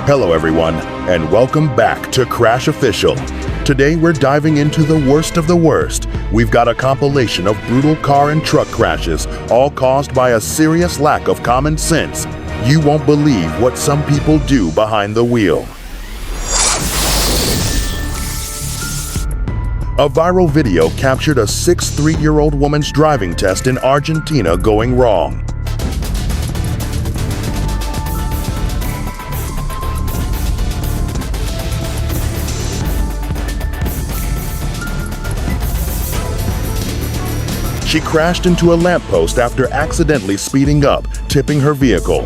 Hello everyone, and welcome back to Crash Official. Today we're diving into the worst of the worst. We've got a compilation of brutal car and truck crashes, all caused by a serious lack of common sense. You won't believe what some people do behind the wheel. A viral video captured a 63-year-old woman's driving test in Argentina going wrong. She crashed into a lamppost after accidentally speeding up, tipping her vehicle.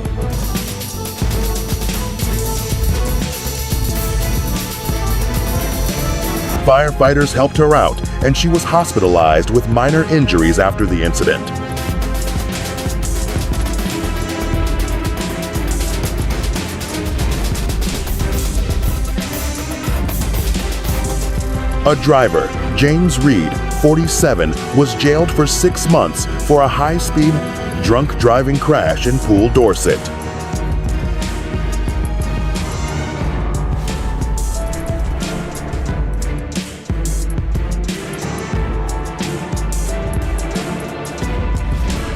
Firefighters helped her out, and she was hospitalized with minor injuries after the incident. A driver, James Reed, 47, was jailed for 6 months for a high-speed, drunk driving crash in Poole, Dorset.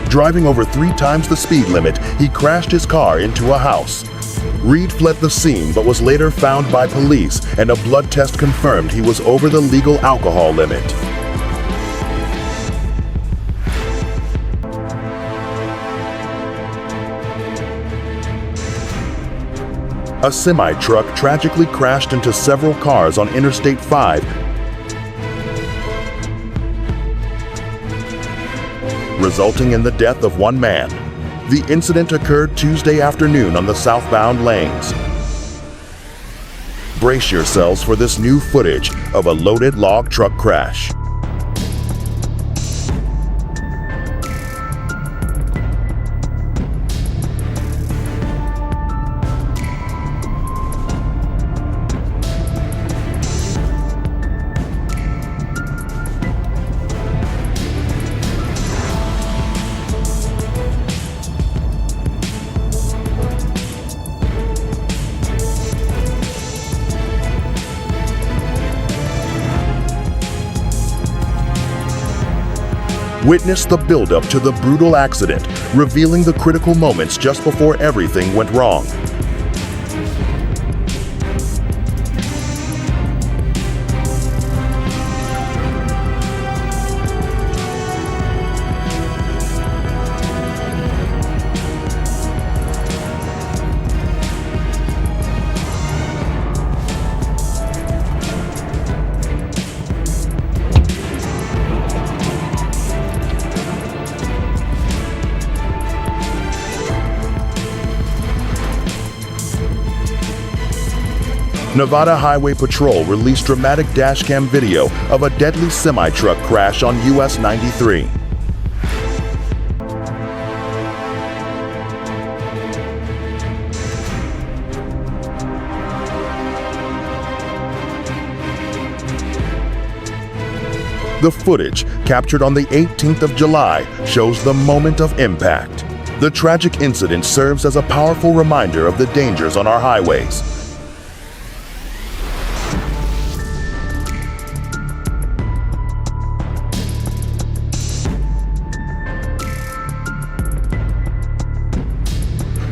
Driving over 3 times the speed limit, he crashed his car into a house. Reed fled the scene but was later found by police, and a blood test confirmed he was over the legal alcohol limit. A semi-truck tragically crashed into several cars on Interstate 5, resulting in the death of 1 man. The incident occurred Tuesday afternoon on the southbound lanes. Brace yourselves for this new footage of a loaded log truck crash. Witness the buildup to the brutal accident, revealing the critical moments just before everything went wrong. Nevada Highway Patrol released dramatic dashcam video of a deadly semi-truck crash on US 93. The footage, captured on the 18th of July, shows the moment of impact. The tragic incident serves as a powerful reminder of the dangers on our highways.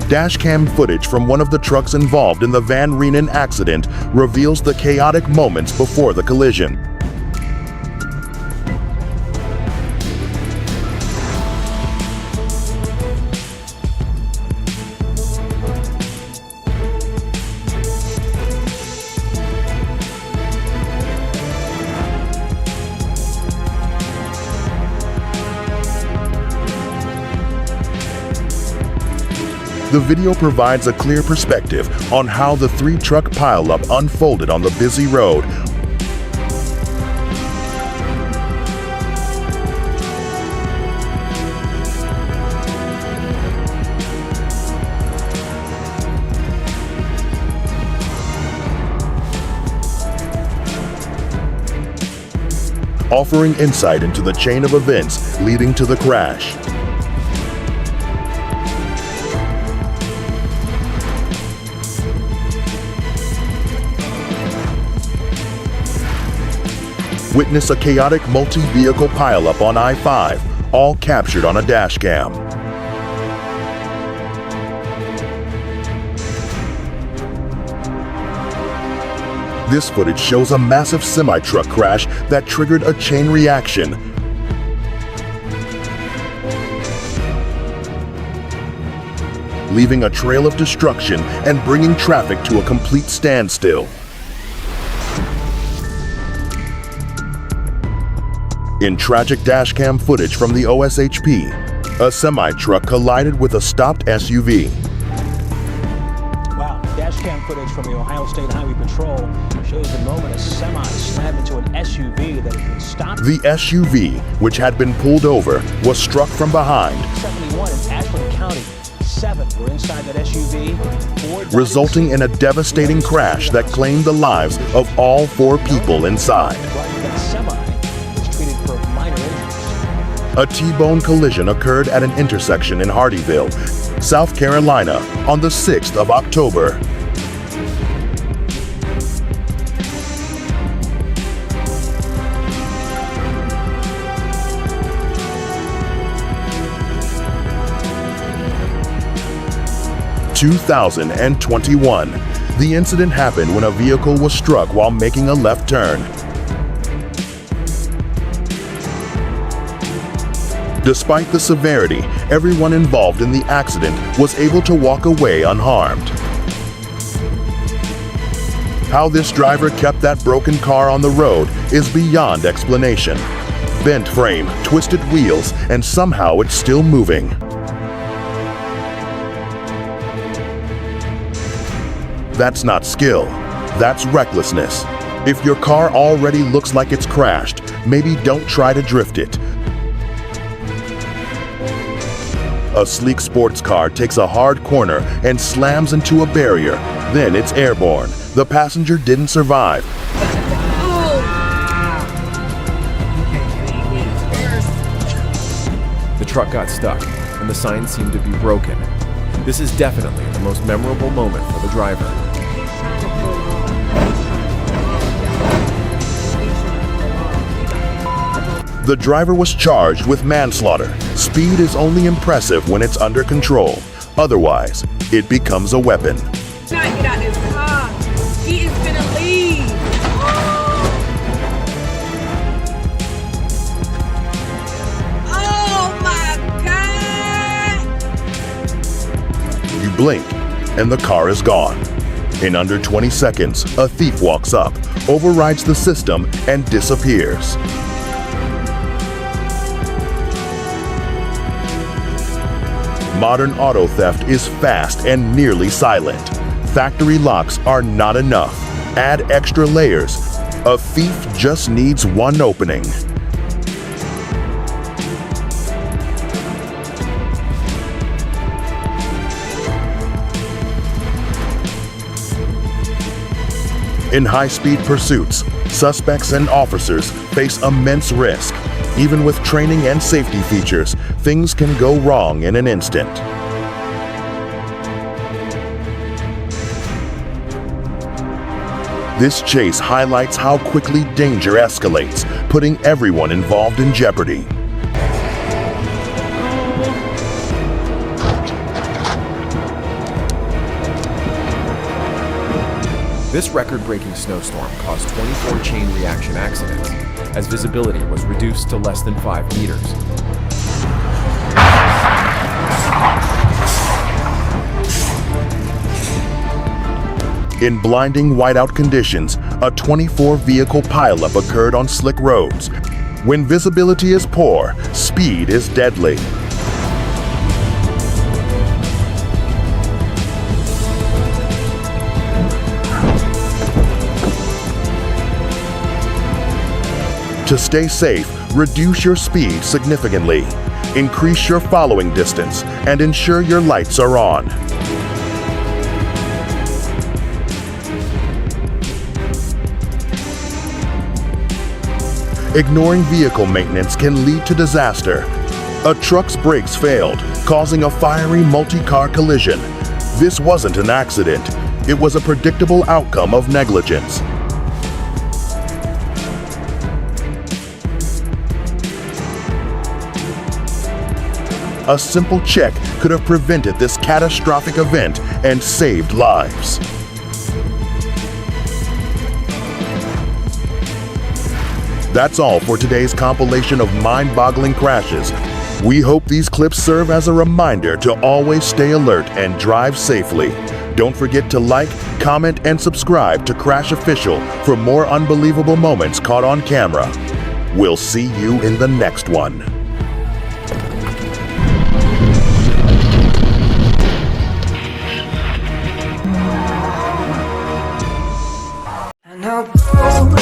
Dashcam footage from one of the trucks involved in the Van Reenen accident reveals the chaotic moments before the collision. The video provides a clear perspective on how the 3-truck pileup unfolded on the busy road. Offering insight into the chain of events leading to the crash. witness a chaotic multi-vehicle pileup on I-5, all captured on a dashcam. This footage shows a massive semi-truck crash that triggered a chain reaction, leaving a trail of destruction and bringing traffic to a complete standstill. In tragic dashcam footage from the OSHP, a semi-truck collided with a stopped SUV. Wow, dashcam footage from the Ohio State Highway Patrol shows the moment a semi slammed into an SUV that had been stopped. The SUV, which had been pulled over, was struck from behind, 71 in Ashland County. 7 were inside that SUV, resulting in a devastating crash that claimed the lives of all 4 people inside. That semi was treated for minor injuries. A T-bone collision occurred at an intersection in Hardeeville, South Carolina, on the 6th of October. In 2021. The incident happened when a vehicle was struck while making a left turn. Despite the severity, everyone involved in the accident was able to walk away unharmed. How this driver kept that broken car on the road is beyond explanation. Bent frame, twisted wheels, and somehow it's still moving. That's not skill, that's recklessness. If your car already looks like it's crashed, maybe don't try to drift it. A sleek sports car takes a hard corner and slams into a barrier, then it's airborne. The passenger didn't survive. The truck got stuck, and the sign seemed to be broken. This is definitely the most memorable moment for the driver. The driver was charged with manslaughter. Speed is only impressive when it's under control. Otherwise, it becomes a weapon. Not get out this car. He is gonna leave. Oh my God! You blink, and the car is gone. In under 20 seconds, a thief walks up, overrides the system, and disappears. Modern auto theft is fast and nearly silent. Factory locks are not enough. Add extra layers. A thief just needs one opening. In high-speed pursuits, suspects and officers face immense risk. Even with training and safety features, things can go wrong in an instant. This chase highlights how quickly danger escalates, putting everyone involved in jeopardy. This record-breaking snowstorm caused 24 chain reaction accidents, as visibility was reduced to less than 5 meters. In blinding whiteout conditions, a 24-vehicle pileup occurred on slick roads. When visibility is poor, speed is deadly. To stay safe, reduce your speed significantly. Increase your following distance and ensure your lights are on. Ignoring vehicle maintenance can lead to disaster. A truck's brakes failed, causing a fiery multi-car collision. This wasn't an accident. It was a predictable outcome of negligence. A simple check could have prevented this catastrophic event and saved lives. That's all for today's compilation of mind-boggling crashes. We hope these clips serve as a reminder to always stay alert and drive safely. Don't forget to like, comment, and subscribe to Crash Official for more unbelievable moments caught on camera. We'll see you in the next one. And I'll go